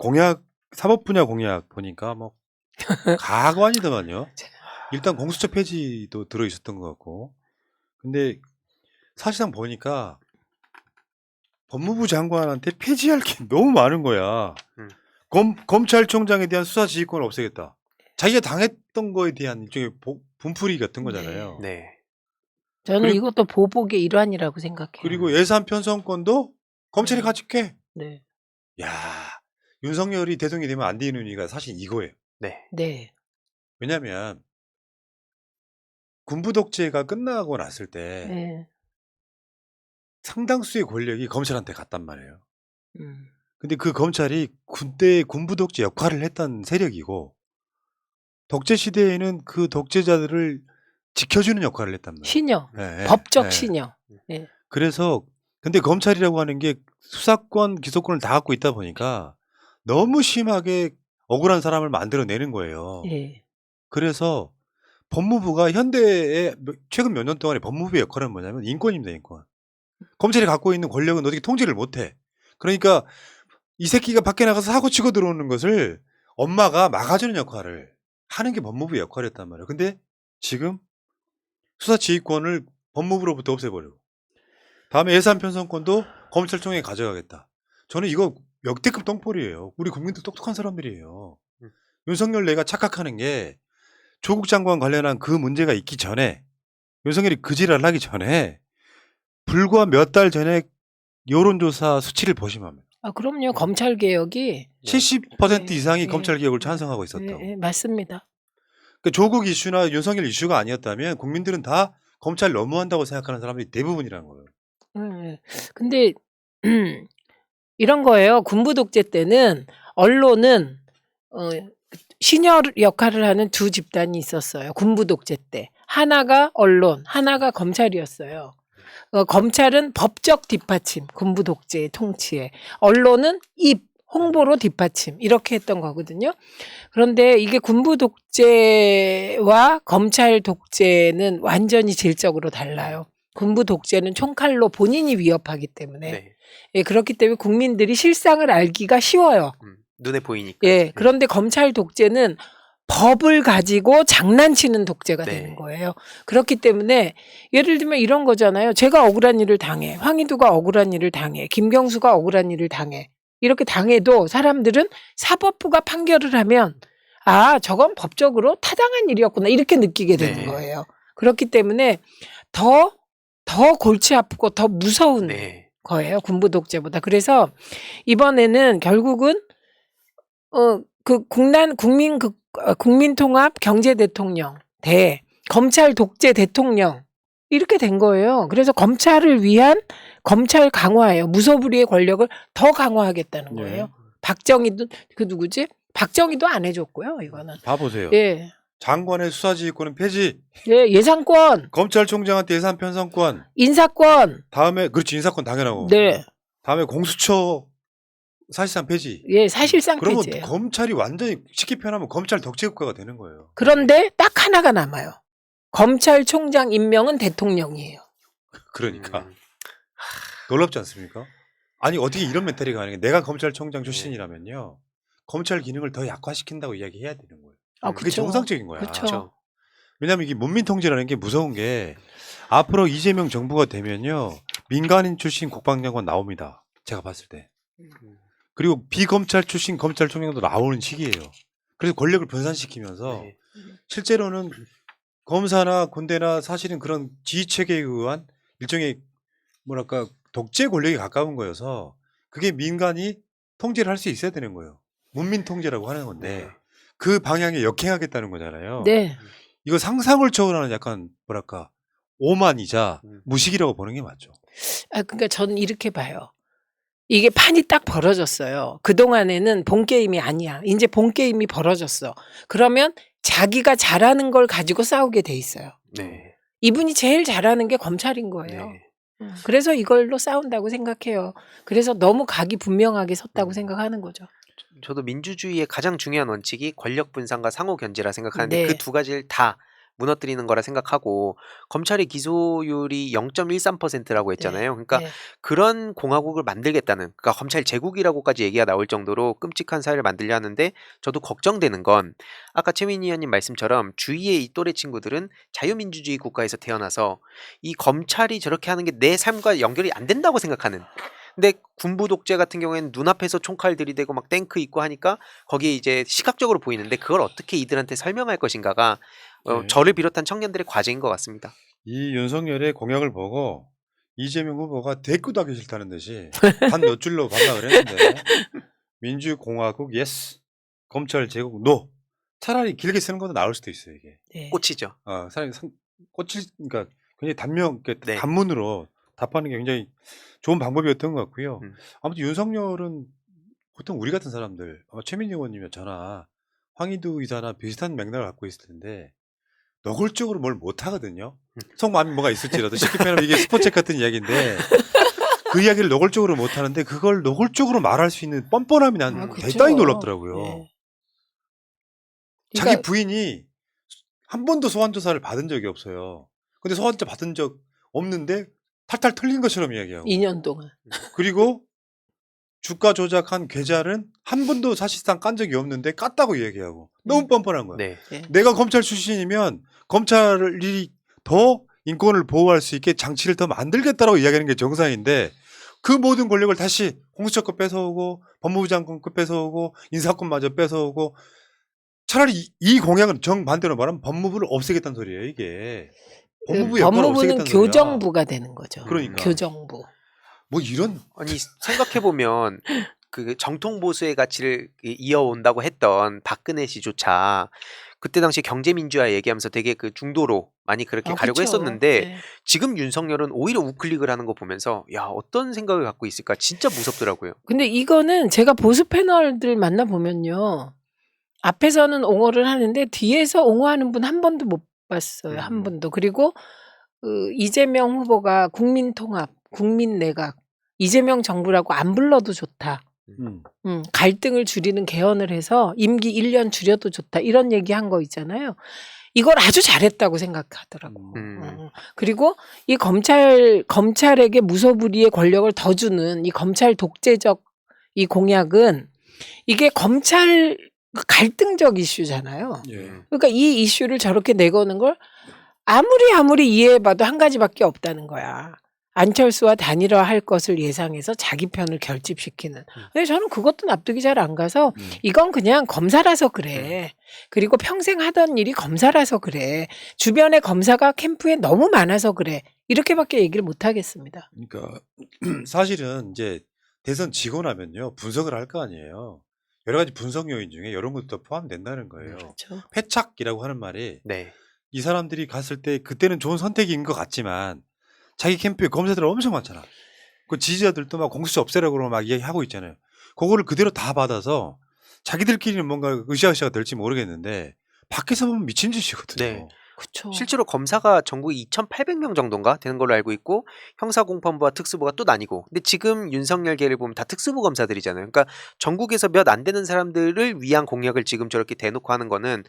공약 사법 분야 공약 보니까 뭐 가관이더만요. 일단 공수처 폐지도 들어 있었던 것 같고. 근데 사실상 보니까 법무부 장관한테 폐지할 게 너무 많은 거야. 검찰총장에 대한 수사 지휘권을 없애겠다. 자기가 당했던 거에 대한 일종의 분풀이 같은 거잖아요. 네. 저는 그리고- 이것도 보복의 일환이라고 생각해요. 그리고 예산 편성권도 검찰이 가질게. 네. 야, 윤석열이 대통령이 되면 안 되는 이유가 사실 이거예요. 네. 네. 왜냐하면 군부 독재가 끝나고 났을 때 네. 상당수의 권력이 검찰한테 갔단 말이에요. 음. 근데 그 검찰이 군대 군부 독재 역할을 했던 세력이고 독재 시대에는 그 독재자들을 지켜주는 역할을 했단 말이에요. 신여. 예, 예, 법적 예. 신여. 그래서 근데 검찰이라고 하는 게 수사권, 기소권을 다 갖고 있다 보니까 너무 심하게 억울한 사람을 만들어내는 거예요. 예. 그래서 법무부가 현대에 최근 몇 년 동안의 법무부의 역할은 뭐냐면 인권입니다, 인권. 검찰이 갖고 있는 권력은 어떻게 통제를 못해. 그러니까 이 새끼가 밖에 나가서 사고 치고 들어오는 것을 엄마가 막아주는 역할을 하는 게 법무부의 역할이었단 말이에요. 근데 지금 수사 지휘권을 법무부로부터 없애버리고 다음에 예산 편성권도 검찰총장이 가져가겠다. 저는 이거 역대급 똥볼이에요. 우리 국민들 똑똑한 사람들이에요. 윤석열 내가 착각하는 게 조국 장관 관련한 그 문제가 있기 전에 윤석열이 그 지랄을 하기 전에 불과 몇 달 전에 여론조사 수치를 보시면 합니다. 아, 그럼요. 검찰 개혁이 70% 네, 이상이 네, 검찰 개혁을 네, 찬성하고 있었다고. 네, 맞습니다. 그러니까 조국 이슈나 윤석열 이슈가 아니었다면 국민들은 다 검찰 너무한다고 생각하는 사람들이 대부분이라는 거예요. 근데 이런 거예요. 군부 독재 때는 언론은 신여 역할을 하는 두 집단이 있었어요. 군부 독재 때. 하나가 언론, 하나가 검찰이었어요. 검찰은 법적 뒷받침, 군부 독재의 통치에. 언론은 입, 홍보로 뒷받침. 이렇게 했던 거거든요. 그런데 이게 군부 독재와 검찰 독재는 완전히 질적으로 달라요. 군부 독재는 총칼로 본인이 위협하기 때문에. 네. 예, 그렇기 때문에 국민들이 실상을 알기가 쉬워요. 눈에 보이니까. 예, 그런데 검찰 독재는 법을 가지고 장난치는 독재가 네. 되는 거예요. 그렇기 때문에 예를 들면 이런 거잖아요. 제가 억울한 일을 당해. 황희두가 억울한 일을 당해. 김경수가 억울한 일을 당해. 이렇게 당해도 사람들은 사법부가 판결을 하면 아, 저건 법적으로 타당한 일이었구나. 이렇게 느끼게 되는 네. 거예요. 그렇기 때문에 더 골치 아프고 더 무서운 네. 거예요. 군부 독재보다. 그래서 이번에는 결국은 국민통합 경제 대통령 대 검찰 독재 대통령 이렇게 된 거예요. 그래서 검찰을 위한 검찰 강화예요. 무소불위의 권력을 더 강화하겠다는 거예요. 박정희도 그 누구지? 박정희도 안 해줬고요. 이거는. 봐보세요. 예, 장관의 수사지휘권은 폐지, 예, 예산권, 검찰총장한테 예산 편성권, 인사권, 다음에 그렇지 인사권 당연하고, 네, 다음에 공수처 사실상 폐지. 예, 사실상 그러면 폐지예요. 검찰이 완전히 쉽게 표현하면 검찰 독재 국가가 되는 거예요. 그런데 딱 하나가 남아요. 검찰총장 임명은 대통령이에요. 그러니까 놀랍지 않습니까? 아니 어떻게 이런 멘탈이 가능해? 내가 검찰총장 출신이라면요, 검찰 기능을 더 약화시킨다고 이야기해야 되는 거예요. 아, 그게 그쵸. 정상적인 거야. 그렇죠. 왜냐하면 이게 문민 통제라는 게 무서운 게 앞으로 이재명 정부가 되면요 민간인 출신 국방장관 나옵니다. 제가 봤을 때. 그리고 비검찰 출신 검찰총장도 나오는 시기예요. 그래서 권력을 분산시키면서 네. 실제로는 검사나 군대나 사실은 그런 지휘체계에 의한 일종의 뭐랄까 독재 권력에 가까운 거여서 그게 민간이 통제를 할 수 있어야 되는 거예요. 문민 통제라고 하는 건데 그 방향에 역행하겠다는 거잖아요. 네. 이거 상상을 초월하는 약간 뭐랄까 오만이자 무식이라고 보는 게 맞죠. 아, 그러니까 저는 이렇게 봐요. 이게 판이 딱 벌어졌어요. 그동안에는 본 게임이 아니야. 이제 본 게임이 벌어졌어. 그러면 자기가 잘하는 걸 가지고 싸우게 돼 있어요. 네. 이분이 제일 잘하는 게 검찰인 거예요. 네. 그래서 이걸로 싸운다고 생각해요. 그래서 너무 각이 분명하게 섰다고 생각하는 거죠. 저도 민주주의의 가장 중요한 원칙이 권력 분산과 상호 견제라 생각하는데 네. 그 두 가지를 다 무너뜨리는 거라 생각하고 검찰의 기소율이 0.13%라고 했잖아요. 그러니까 네. 그런 공화국을 만들겠다는 그러니까 검찰 제국이라고까지 얘기가 나올 정도로 끔찍한 사회를 만들려 하는데 저도 걱정되는 건 아까 최민희 의원님 말씀처럼 주위의 이 또래 친구들은 자유민주주의 국가에서 태어나서 이 검찰이 저렇게 하는 게 내 삶과 연결이 안 된다고 생각하는 근데 군부 독재 같은 경우에는 눈앞에서 총칼 들이대고 막 탱크 있고 하니까 거기에 이제 시각적으로 보이는데 그걸 어떻게 이들한테 설명할 것인가가 네. 저를 비롯한 청년들의 과제인 것 같습니다. 이 윤석열의 공약을 보고 이재명 후보가 대꾸도 하기 싫다는 듯이 단 몇 줄로 반박을 했는데 민주공화국 예스, 검찰 제국 노. 차라리 길게 쓰는 것도 나을 수도 있어요 이게. 네. 꽂히죠. 차라리 꽂힐 그러니까 굉장히 단명, 네. 단문으로 답하는 게 굉장히 좋은 방법이었던 것 같고요. 음. 아무튼 윤석열은 보통 우리 같은 사람들, 아마 최민희 의원님이나 저나 황희두 이사나 비슷한 맥락을 갖고 있을 텐데 노골적으로 뭘 못하거든요. 속마음이 뭐가 있을지라도 쉽게 표현하면 이게 스포츠 같은 이야기인데 그 이야기를 노골적으로 못하는데 그걸 노골적으로 말할 수 있는 뻔뻔함이 난 그쵸. 대단히 놀랍더라고요. 네. 자기 그러니까 부인이 한 번도 소환 조사를 받은 적이 없어요. 근데 소환 조사 받은 적 없는데 탈탈 털린 것처럼 이야기하고 2년 동안. 그리고 주가 조작한 계좌는 한 번도 사실상 깐 적이 없는데 깠다고 이야기하고 너무 뻔뻔한 거야. 네. 네. 내가 검찰 출신이면 검찰이 더 인권을 보호할 수 있게 장치를 더 만들겠다라고 이야기하는 게 정상인데 그 모든 권력을 다시 공수처 거 뺏어오고 법무부 장관 거 뺏어오고 인사권마저 뺏어오고 차라리 이 공약은 정반대로 말하면 법무부를 없애겠다는 소리예요 이게. 법무부 역할을 법무부는 없애겠다는 소리야. 교정부가 되는 거죠. 그러니까. 교정부. 뭐 이런 아니 생각해 보면 그 정통 보수의 가치를 이어온다고 했던 박근혜 씨조차 그때 당시 경제민주화 얘기하면서 되게 그 중도로 많이 그렇게 가려고 그쵸. 했었는데 네. 지금 윤석열은 오히려 우클릭을 하는 거 보면서 야 어떤 생각을 갖고 있을까 진짜 무섭더라고요. 근데 이거는 제가 보수 패널들 만나보면요. 앞에서는 옹호를 하는데 뒤에서 옹호하는 분 한 번도 못 봤어요. 한 번도. 그리고 이재명 후보가 국민통합, 국민내각, 이재명 정부라고 안 불러도 좋다. 갈등을 줄이는 개헌을 해서 임기 1년 줄여도 좋다. 이런 얘기한 거 있잖아요. 이걸 아주 잘했다고 생각하더라고. 그리고 이 검찰에게 무소불위의 권력을 더 주는 이 검찰 독재적 이 공약은 이게 검찰 갈등적 이슈잖아요. 예. 그러니까 이 이슈를 저렇게 내거는 걸 아무리 이해해봐도 한 가지밖에 없다는 거야. 안철수와 단일화할 것을 예상해서 자기 편을 결집시키는. 근데 저는 그것도 납득이 잘 안 가서 이건 그냥 검사라서 그래. 그리고 평생 하던 일이 검사라서 그래. 주변에 검사가 캠프에 너무 많아서 그래. 이렇게밖에 얘기를 못 하겠습니다. 그러니까 사실은 이제 대선 지고 나면요 분석을 할 거 아니에요. 여러 가지 분석 요인 중에 이런 것도 포함된다는 거예요. 그렇죠. 패착이라고 하는 말이 네. 이 사람들이 갔을 때 그때는 좋은 선택인 것 같지만 자기 캠프에 검사들 엄청 많잖아. 그 지지자들도 막 공수처 없애라고 막 이야기하고 있잖아요. 그거를 그대로 다 받아서 자기들끼리는 뭔가 으쌰으쌰가 될지 모르겠는데 밖에서 보면 미친 짓이거든요. 네. 그렇죠. 실제로 검사가 전국에 2,800명 정도인가 되는 걸로 알고 있고 형사공판부와 특수부가 또 나뉘고 근데 지금 윤석열계를 보면 다 특수부 검사들이잖아요. 그러니까 전국에서 몇 안 되는 사람들을 위한 공약을 지금 저렇게 대놓고 하는 거는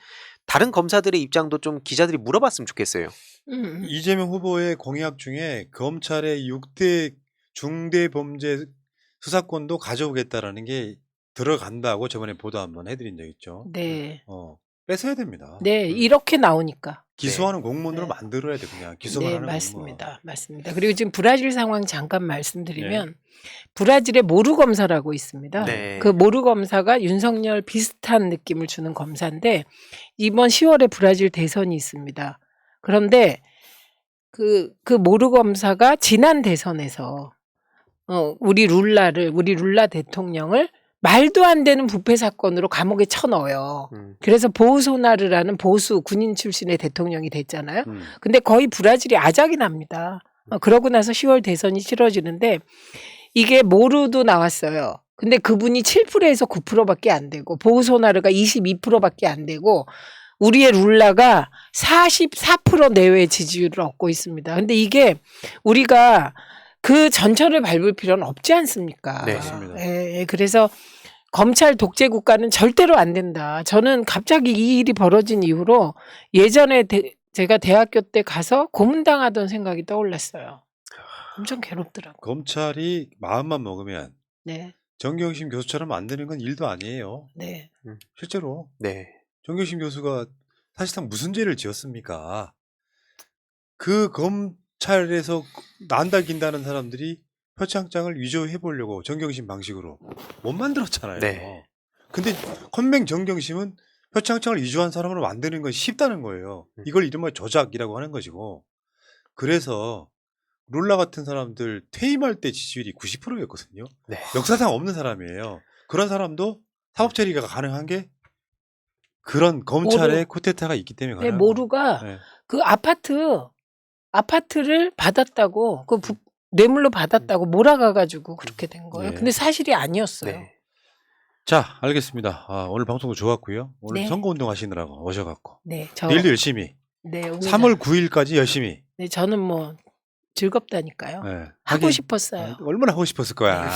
다른 검사들의 입장도 좀 기자들이 물어봤으면 좋겠어요. 이재명 후보의 공약 중에 검찰의 6대 중대범죄 수사권도 가져오겠다라는 게 들어간다고 저번에 보도 한번 해드린 적 있죠. 네. 뺏어야 됩니다. 네, 이렇게 나오니까. 기소하는 공무원으로 네. 만들어야 돼 그냥 기소만 네, 하는 맞습니다. 맞습니다. 그리고 지금 브라질 상황 잠깐 말씀드리면 브라질에 모루 검사라고 있습니다. 네. 그 모루 검사가 윤석열 비슷한 느낌을 주는 검사인데 이번 10월에 브라질 대선이 있습니다. 그런데 그 모루 검사가 지난 대선에서 우리 룰라 대통령을 말도 안 되는 부패 사건으로 감옥에 쳐넣어요. 그래서 보우소나르라는 보수 군인 출신의 대통령이 됐잖아요. 근데 거의 브라질이 아작이 납니다. 그러고 나서 10월 대선이 치러지는데 이게 모루도 나왔어요. 근데 그분이 7%에서 9%밖에 안 되고 보우소나르가 22%밖에 안 되고 우리의 룰라가 44% 내외의 지지율을 얻고 있습니다. 근데 이게 우리가 그 전철을 밟을 필요는 없지 않습니까? 네. 맞습니다. 예, 그래서 검찰 독재 국가는 절대로 안 된다. 저는 갑자기 이 일이 벌어진 이후로 예전에 제가 대학교 때 가서 고문당하던 생각이 떠올랐어요. 엄청 괴롭더라고요. 검찰이 마음만 먹으면 네, 정경심 교수처럼 만드는 건 일도 아니에요. 네. 실제로 네. 정경심 교수가 사실상 무슨 죄를 지었습니까? 그 검찰에서 난다 긴다는 사람들이 표창장을 위조해 보려고 정경심 방식으로 못 만들었잖아요. 네. 근데 컴맹 정경심은 표창장을 위조한 사람으로 만드는 건 쉽다는 거예요. 이걸 이른바 조작이라고 하는 것이고, 그래서 룰라 같은 사람들 퇴임할 때 지지율이 90%였거든요. 네. 역사상 없는 사람이에요. 그런 사람도 사법 처리가 가능한 게 그런 검찰의 쿠데타가 있기 때문에 네, 가능한 모루가 거예요. 네. 그 아파트를 받았다고 그 뇌물로 받았다고 몰아가가지고 그렇게 된 거예요. 네. 근데 사실이 아니었어요. 네. 자, 알겠습니다. 오늘 방송도 좋았고요. 오늘 네. 선거운동 하시느라고 오셔갖고 네, 저 내일도 열심히 네, 오늘 3월 9일까지 열심히 네, 저는 뭐 즐겁다니까요. 네, 하고 하긴- 싶었어요. 얼마나 하고 싶었을 거야.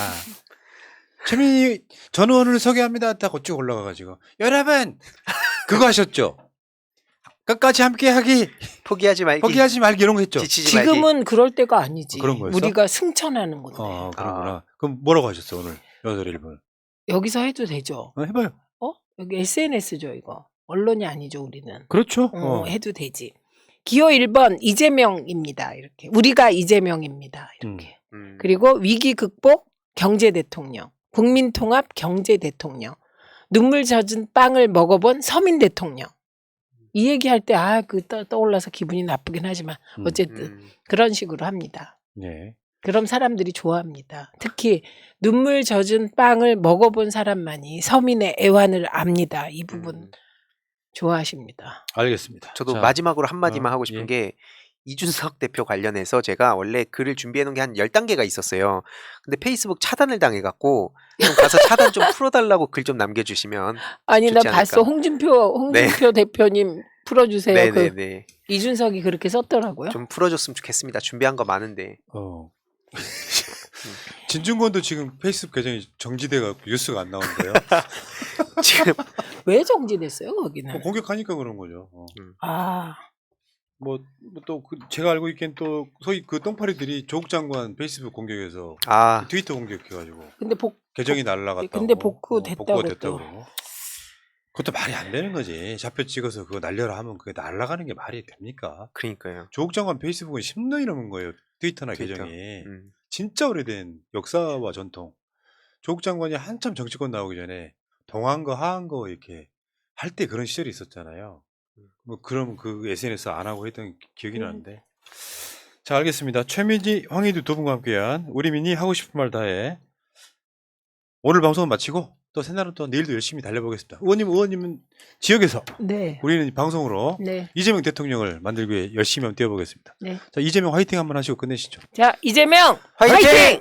최민희 전원을 소개합니다. 딱 쭉 올라가가지고 여러분 그거 하셨죠? 끝까지 함께하기 포기하지 말기. 포기하지 말기 이런 거 했죠? 지치지 말기. 지금은 그럴 때가 아니지. 그런 거였어? 우리가 승천하는 건데. 그러구나. 그럼 뭐라고 하셨어 오늘 8시 1분? 여기서 해도 되죠. 해봐요. 여기 SNS죠, 이거. 언론이 아니죠, 우리는. 그렇죠. 해도 되지. 기호 1번 이재명입니다. 이렇게. 우리가 이재명입니다. 이렇게. 그리고 위기 극복 경제 대통령. 국민 통합 경제 대통령. 눈물 젖은 빵을 먹어본 서민 대통령. 이 얘기할 때 떠올라서 기분이 나쁘긴 하지만 어쨌든 그런 식으로 합니다. 네. 그럼 사람들이 좋아합니다. 특히 눈물 젖은 빵을 먹어본 사람만이 서민의 애환을 압니다. 이 부분 좋아하십니다. 알겠습니다. 저도 자, 마지막으로 한마디만 하고 싶은 예. 게 이준석 대표 관련해서 제가 원래 글을 준비해 놓은 게 한 10단계가 있었어요. 근데 페이스북 차단을 당해갖고 좀 가서 차단 좀 풀어달라고 글 좀 남겨주시면. 아니 나 좋지 봤어. 않을까. 홍준표 네. 대표님 풀어주세요. 네네네. 이준석이 그렇게 썼더라고요. 좀 풀어줬으면 좋겠습니다. 준비한 거 많은데. 진중권도 지금 페이스북 계정이 정지돼갖고 뉴스가 안 나오는데요. 지금 왜 정지됐어요 거기는? 공격하니까 그런 거죠. 아 또 제가 알고 있기엔 또 소위 그 똥파리들이 조국 장관 페이스북 공격해서 아 트위터 공격해가지고 근데 계정이 날라갔다고. 근데 복구됐다고 복구가 또. 됐다고 그러고. 그것도 말이 안 되는 거지. 좌표 찍어서 그거 날려라 하면 그게 날아가는 게 말이 됩니까? 그러니까요. 조국 장관 페이스북은 10년이 넘은 거예요. 트위터나 트위터. 계정이. 진짜 오래된 역사와 전통. 조국 장관이 한참 정치권 나오기 전에 동한 거 하한 거 이렇게 할 때 그런 시절이 있었잖아요. 뭐 그럼 그 SNS 안 하고 했던 기억이 나는데. 자, 알겠습니다. 최민희, 황희두 두 분과 함께한 우리 민이 하고 싶은 말 다해. 오늘 방송은 마치고 또 새날은 또 내일도 열심히 달려보겠습니다. 의원님은 지역에서 네. 우리는 방송으로 네. 이재명 대통령을 만들기 위해 열심히 한번 뛰어보겠습니다. 네. 자, 이재명 화이팅 한번 하시고 끝내시죠. 자 이재명 화이팅!